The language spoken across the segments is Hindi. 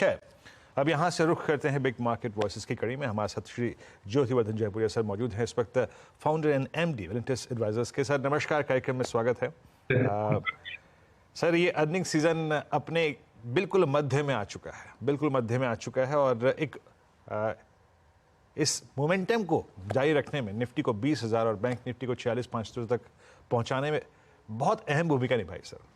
खैर, अब यहाँ से रुख करते हैं बिग मार्केट वॉइसेस की कड़ी में। हमारे साथ श्री ज्योतिवर्धन जयपुरिया सर मौजूद हैं इस वक्त, founder and MD Valentis advisors के। सर नमस्कार, कार्यक्रम में स्वागत है। सर ये अर्निंग सीजन अपने बिल्कुल मध्य में आ चुका है, बिल्कुल मध्य में आ चुका है और एक इस मोमेंटम को जारी रखने में निफ्टी को 20,000 और बैंक निफ्टी को 46,500 तक पहुंचाने में बहुत अहम भूमिका निभाई। सर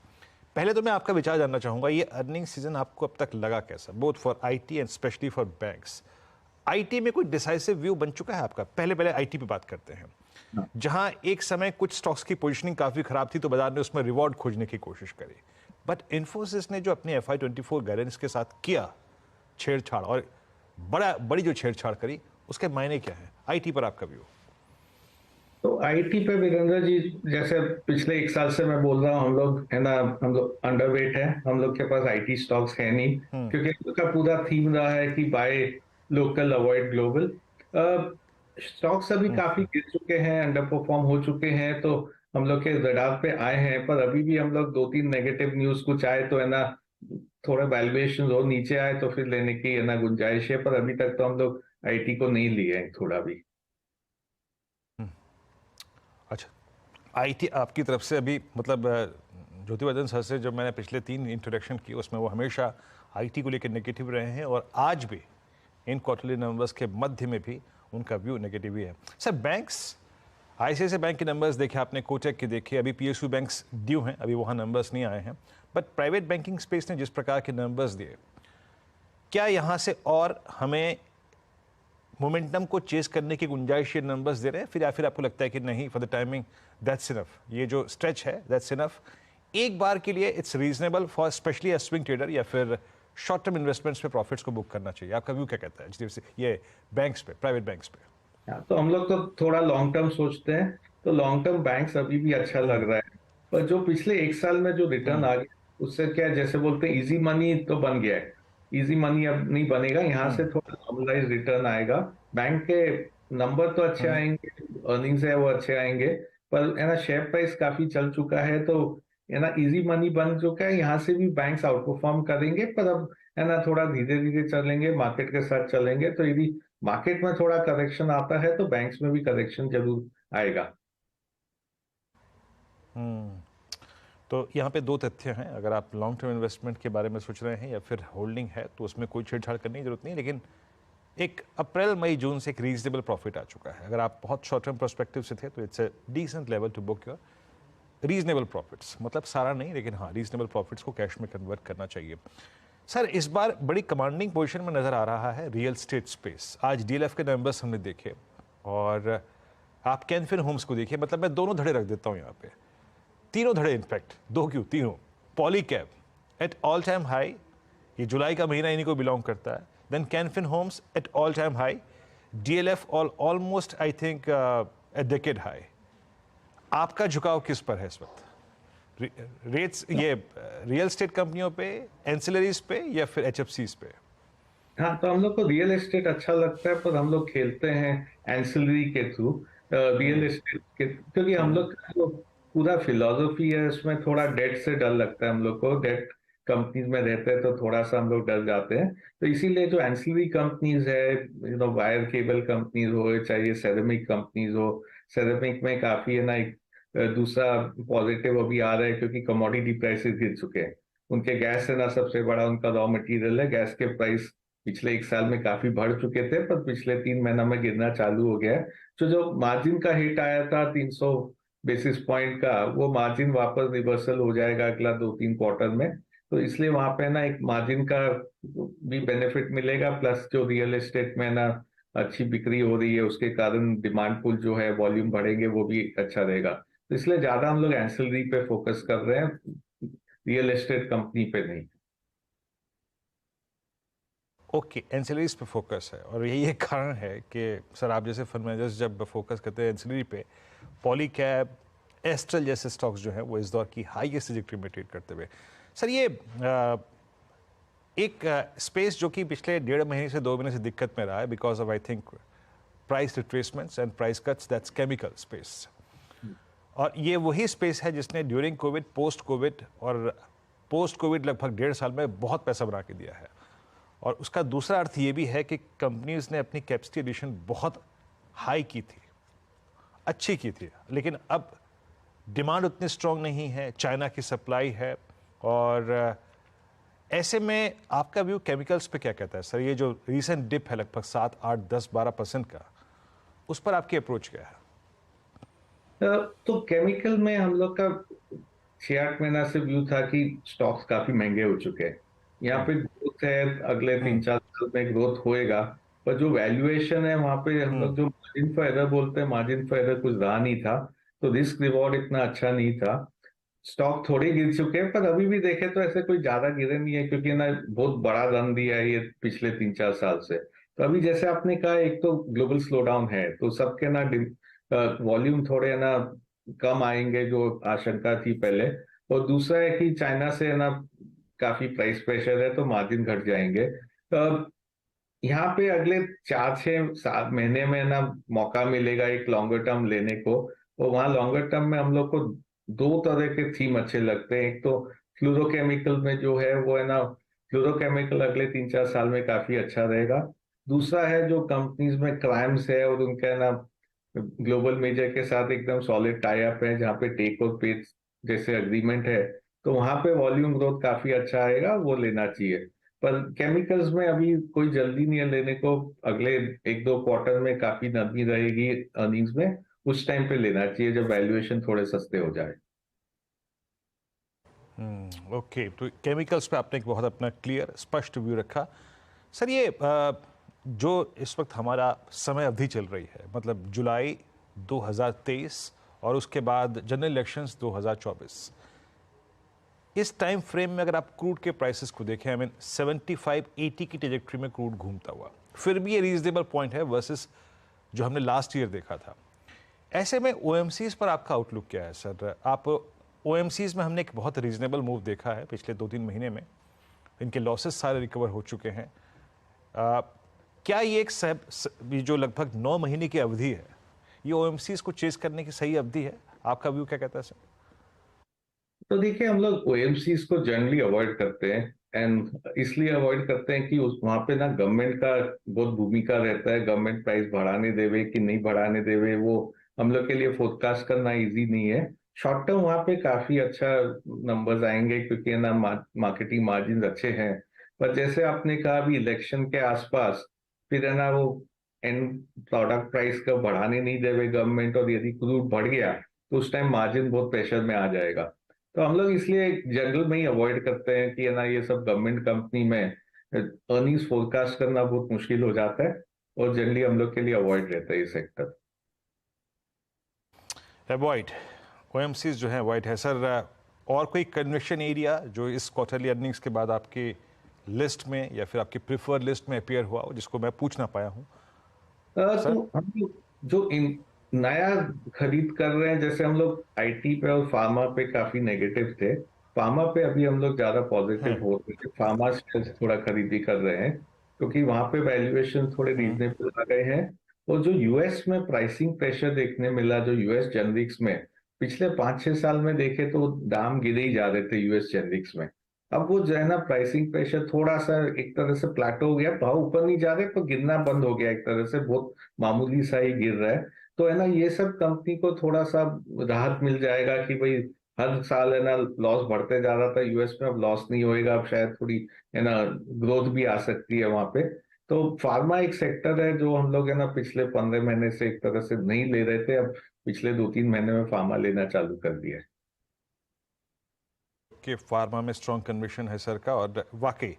पहले तो मैं आपका विचार जानना चाहूँगा, ये अर्निंग सीजन आपको अब तक लगा कैसा, both for IT and specially for banks? IT में कोई डिसाइसिव व्यू बन चुका है आपका? पहले आईटी पे बात करते हैं, जहां एक समय कुछ स्टॉक्स की पोजीशनिंग काफ़ी खराब थी तो बाजार ने उसमें रिवॉर्ड खोजने की कोशिश करी, बट इन्फोसिस ने जो अपने FY24 गाइडेंस के साथ किया छेड़छाड़, और बड़ी जो छेड़छाड़ करी, उसके मायने क्या है? आईटी पर आपका व्यू? तो आईटी पे वीरेंद्र जी, जैसे पिछले 1 साल से मैं बोल रहा हूँ, हम लोग है ना, हम लोग अंडरवेट है, हम लोग के पास आईटी स्टॉक्स है नहीं, क्योंकि उसका पूरा थीम रहा है कि by local avoid global. Stocks अभी काफी गिर चुके हैं, अंडर परफॉर्म हो चुके हैं, तो हम लोग के रडार पे आए हैं, पर अभी भी हम लोग 2-3 नेगेटिव न्यूज कुछ आए तो है ना, थोड़ा वैल्यूएशन हो नीचे आए तो फिर लेने की है ना गुंजाइश है, पर अभी तक तो हम लोग आईटी को नहीं लिए हैं थोड़ा भी। अच्छा, आईटी आपकी तरफ से अभी मतलब ज्योतिवर्धन सर से जब मैंने पिछले 3 इंट्रोडक्शन की उसमें वो हमेशा आईटी को लेकर नेगेटिव रहे हैं और आज भी इन क्वार्टरली नंबर्स के मध्य में भी उनका व्यू नेगेटिव ही है। सर बैंक्स, आईसीआईसीआई बैंक के नंबर्स देखे आपने, कोटक के देखे, अभी पीएसयू बैंक्स ड्यू हैं, अभी वहाँ नंबर्स नहीं आए हैं, बट प्राइवेट बैंकिंग स्पेस ने जिस प्रकार के नंबर्स दिए, क्या यहाँ से और हमें मोमेंटम को चेस करने की गुंजाइश ये नंबर्स दे रहे हैं, या फिर आपको लगता है कि नहीं, for the timing that's enough, ये जो स्ट्रेच है दैट्स इनफ, एक बार के लिए it's reasonable for specially a swing trader या फिर शॉर्ट टर्म इन्वेस्टमेंट्स पे प्रॉफिट्स को बुक करना चाहिए? आपका व्यू क्या कहता है HDFC ये बैंक्स पे, प्राइवेट बैंक्स पे? तो हम लोग तो थोड़ा लॉन्ग टर्म सोचते हैं, तो लॉन्ग टर्म बैंक्स अभी भी अच्छा लग रहा है, पर जो पिछले 1 साल में जो रिटर्न आ गया उससे क्या, जैसे बोलते हैं इजी मनी तो बन गया है, इजी मनी अब नहीं बनेगा, यहाँ से थोड़ा नॉर्मलाइज रिटर्न आएगा। बैंक के नंबर तो अच्छे आएंगे, अर्निंग्स है वो अच्छे आएंगे, पर है ना शेयर प्राइस काफी चल चुका है, तो है ना इजी मनी बन चुका है, यहाँ से भी बैंक्स आउट परफॉर्म करेंगे, पर अब है ना थोड़ा धीरे धीरे चलेंगे, मार्केट के साथ चलेंगे, तो यदि मार्केट में थोड़ा करेक्शन आता है तो बैंक्स में भी करेक्शन जरूर आएगा। तो यहाँ पे 2 तथ्य हैं, अगर आप लॉन्ग टर्म इन्वेस्टमेंट के बारे में सोच रहे हैं या फिर होल्डिंग है तो उसमें कोई छेड़छाड़ करने की जरूरत नहीं, लेकिन एक अप्रैल मई जून से एक रीजनेबल प्रॉफिट आ चुका है। अगर आप बहुत शॉर्ट टर्म पर्सपेक्टिव से थे तो it's a decent level to book your reasonable profits, मतलब सारा नहीं लेकिन हाँ रीजनेबल प्रॉफिट्स को कैश में कन्वर्ट करना चाहिए। सर इस बार बड़ी कमांडिंग पोजीशन में नजर आ रहा है रियल स्टेट स्पेस। आज डीएलएफ के नंबर्स हमने देखे और आप कैनफिन होम्स को देखिए, मतलब मैं दोनों धड़े रख देता हूँ यहाँ पे, तीनों धड़े, इनफैक्ट 2 क्यों तीनों। Polycab at all time high, ये जुलाई का महीना इन्हीं को बिलोंग करता है। Then Canfin Homes at all time high, DLF almost I think a decade high. आपका झुकाव किस पर है इस वक्त? रेट्स ये रियल एस्टेट कंपनियों पे, एंसिलरीज पे या फिर एचएफसीज पे? हाँ, तो हम लोग को रियल एस्टेट अच्छा लगता है, पर हम लोग खेलते हैं एंसिलरी के थ्रू रियल एस्टेट के, क्योंकि हम लोग का जो पूरा फिलोसफी है उसमें थोड़ा डेट से डर लगता है हम लोग को, डेट कंपनीज में रहते हैं तो थोड़ा सा हम लोग डर जाते हैं, तो इसीलिए जो एंसिलरी कंपनीज है, वायर केबल कंपनीज हो, चाहे सेरेमिक कंपनीज हो, सेरेमिक में काफी है ना एक दूसरा पॉजिटिव अभी आ रहा है, क्योंकि कमोडिटी प्राइसेस गिर चुके हैं, उनके गैस है ना सबसे बड़ा उनका रॉ मटेरियल है, गैस के प्राइस पिछले 1 साल में काफी बढ़ चुके थे, पर पिछले 3 महीना में गिरना चालू हो गया है, तो जो मार्जिन का हिट आया था 300 बेसिस पॉइंट का, वो मार्जिन वापस रिवर्सल हो जाएगा अगला 2-3 क्वार्टर में, तो इसलिए वहां पे ना एक मार्जिन का भी बेनिफिट मिलेगा, प्लस जो रियल एस्टेट में ना अच्छी बिक्री हो रही है उसके कारण डिमांड पुल जो है वॉल्यूम बढ़ेंगे, वो भी अच्छा रहेगा, तो इसलिए ज्यादा हम लोग एंसिलरी पे फोकस कर रहे हैं, रियल एस्टेट कंपनी पे नहीं। ओके, एंसिलरीज पे फोकस है और यही एक कारण है कि सर आप जैसे फंड मैनेजर्स जब फोकस करते हैं एंसिलरी पे, पॉलीकैब, एस्ट्रल जैसे स्टॉक्स जो हैं वो इस दौर की हाईएस्ट ट्रैजेक्टरी में ट्रेड करते हुए। सर ये एक स्पेस जो कि पिछले 1.5 महीने से 2 महीने से दिक्कत में रहा है because of I think price retracements and price cuts, that's chemical space, और ये वही स्पेस है जिसने ड्यूरिंग कोविड, पोस्ट कोविड और पोस्ट कोविड लगभग 1.5 साल में बहुत पैसा बना के दिया है। और उसका दूसरा अर्थ ये भी है कि कंपनीज ने अपनी कैपेसिटी एडिशन बहुत हाई की थी, अच्छी की थी, लेकिन अब डिमांड उतनी स्ट्रांग नहीं है, चाइना की सप्लाई है। और ऐसे में आपका व्यू केमिकल्स पे क्या कहता है सर? ये जो रीसेंट डिप है लगभग 7, 8, 10, 12% का, उस पर आपकी अप्रोच क्या है? तो केमिकल में हम लोग का 6-8 महीना से व्यू था कि स्टॉक्स काफी महंगे हो चुके हैं। यहाँ पे ग्रोथ है, अगले 3-4 साल में ग्रोथ होएगा, पर जो वैल्यूएशन है वहां पे हम लोग जो मार्जिन फॉर एरर बोलते हैं, मार्जिन फॉर एरर कुछ रहा नहीं था, तो रिस्क रिवॉर्ड इतना अच्छा नहीं था। स्टॉक थोड़े गिर चुके हैं, पर अभी भी देखे तो ऐसे कोई ज्यादा गिरे नहीं है, क्योंकि ना बहुत बड़ा रन दिया है ये पिछले 3-4 साल से। तो अभी जैसे आपने कहा, एक तो ग्लोबल स्लोडाउन है, तो सबके ना वॉल्यूम थोड़े ना कम आएंगे जो आशंका थी पहले। और दूसरा है कि चाइना से ना काफी प्राइस प्रेशर है, तो मार्जिन घट जाएंगे। यहाँ पे अगले 4-6 महीने में ना मौका मिलेगा एक लॉन्गर टर्म लेने को। और वहाँ लॉन्गर टर्म में हम लोग को दो तरह के थीम अच्छे लगते हैं। एक तो फ्लूरोकेमिकल में जो है वो है ना, फ्लूरोकेमिकल अगले 3-4 साल में काफी अच्छा रहेगा। दूसरा है जो कंपनीज में क्राइम्स है और उनका ना ग्लोबल मेजर के साथ एकदम सॉलिड टाई अप है, जहाँ पे टेक और पे जैसे अग्रीमेंट है, तो वहां पे वॉल्यूम ग्रोथ काफी अच्छा आएगा, वो लेना चाहिए। पर केमिकल्स में अभी कोई जल्दी नहीं है लेने को। अगले 1-2 क्वार्टर में काफी नरमी रहेगी अर्निंग्स में, उस टाइम पे लेना चाहिए जब वैल्यूएशन थोड़े सस्ते हो जाए। ओके, तो केमिकल्स पे आपने एक बहुत अपना क्लियर स्पष्ट व्यू रखा। सर ये जो इस वक्त हमारा समय अवधि चल रही है, मतलब जुलाई 2023 और उसके बाद जनरल इलेक्शंस 2024, इस टाइम फ्रेम में अगर आप क्रूड के प्राइसेस को देखें, आई मीन 75-80 की ट्रेजेक्ट्री में क्रूड घूमता हुआ, फिर भी ये रीजनेबल पॉइंट है वर्सेस जो हमने लास्ट ईयर देखा था। ऐसे में ओएमसीज पर आपका आउटलुक क्या है सर? आप ओएमसीज में हमने एक बहुत रीजनेबल मूव देखा है पिछले 2-3 महीने में, इनके लॉसेस सारे रिकवर हो चुके हैं। क्या ये एक ये जो लगभग 9 महीने की अवधि है, ये ओएमसीज को चेस करने की सही अवधि है? आपका व्यू क्या कहता है सर? तो देखिए, हम लोग ओएमसीज को जनरली अवॉइड करते हैं, एंड इसलिए अवॉइड करते हैं कि उस वहां पे ना गवर्नमेंट का बहुत भूमिका रहता है। गवर्नमेंट प्राइस बढ़ाने देवे कि नहीं बढ़ाने देवे, वो हम लोग के लिए फोरकास्ट करना इजी नहीं है। शॉर्ट टर्म वहां पे काफी अच्छा नंबर्स आएंगे, क्योंकि ना मार्केटिंग मार्जिन अच्छे हैं। पर जैसे आपने कहा, अभी इलेक्शन के आसपास फिर है ना वो एंड प्रोडक्ट प्राइस का बढ़ाने नहीं देवे गवर्नमेंट, और यदि क्रूड बढ़ गया तो उस टाइम मार्जिन बहुत प्रेशर में आ जाएगा। तो हम लोग इसलिए जनरल में ही अवॉइड करते हैं कि है ना, ये सब गवर्नमेंट कंपनी में अर्निंग्स फोरकास्ट करना बहुत मुश्किल हो जाता है, और जनरली हम लोग के लिए अवॉइड रहता है ये सेक्टर। अवॉइड ओएमसीज जो है अवॉइड है सर। और कोई कन्विक्शन एरिया जो इस क्वार्टरली अर्निंग्स के बाद आपकी लिस्ट में या फिर आपकी प्रिफर्ड लिस्ट में अपीयर हुआ हो, जिसको मैं पूछ ना पाया हूँ सर? तो हम लोग जो नया खरीद कर रहे हैं, जैसे हम लोग आईटी पे और फार्मा पे काफी नेगेटिव थे, फार्मा पे अभी हम लोग ज्यादा पॉजिटिव हो रहे हैं। फार्मा शेयर्स थोड़ा खरीदी कर रहे हैं, क्योंकि वहां पे वैल्यूएशन थोड़े रीजनेबल आ गए हैं। और जो यूएस में प्राइसिंग प्रेशर देखने मिला, जो यूएस जेनरिक्स में पिछले 5-6 साल में देखे तो दाम गिरे ही जा रहे थे यूएस जेनरिक्स में। अब वो जो है ना, प्राइसिंग प्रेशर थोड़ा सा एक तरह से प्लाटो हो गया, भाव ऊपर नहीं जा रहे, पर गिरना बंद हो गया, एक तरह से बहुत मामूली सा ही गिर रहा है। तो है ना, ये सब कंपनी को थोड़ा सा राहत मिल जाएगा कि भाई हर साल है ना लॉस बढ़ते जा रहा था यूएस में, अब लॉस नहीं होएगा, अब शायद थोड़ी है ना ग्रोथ भी आ सकती है वहां पे। तो फार्मा एक सेक्टर है जो हम लोग है ना पिछले 15 महीने से एक तरह से नहीं ले रहे थे, अब पिछले 2-3 महीने में फार्मा लेना चालू कर दिया है। कि फार्मा में स्ट्रॉन्ग कन्विक्शन है सर का, और वाकई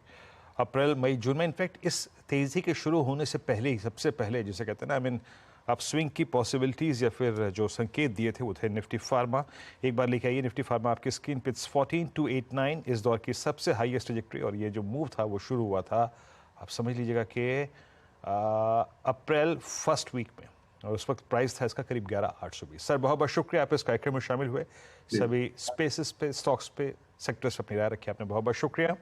अप्रैल मई जून में, इनफैक्ट इस तेज़ी के शुरू होने से पहले ही, सबसे पहले जिसे कहते हैं ना, आई मीन आप स्विंग की पॉसिबिलिटीज़ या फिर जो संकेत दिए थे वो थे निफ्टी फार्मा। एक बार लेके आइए निफ्टी फार्मा आपकी स्क्रीन पे। 14289 इस दौर की सबसे हाईएस्ट ट्रजेक्टरी, और ये जो मूव था वो शुरू हुआ था, आप समझ लीजिएगा कि अप्रैल फर्स्ट वीक में, और उस वक्त प्राइस था इसका करीब 11,820। सर बहुत बहुत शुक्रिया, आप इस कार्यक्रम में शामिल हुए। सभी स्पेसेस पे, स्टॉक्स पे, सेक्टर्स पे अपनी राय रखी आपने, बहुत बहुत शुक्रिया।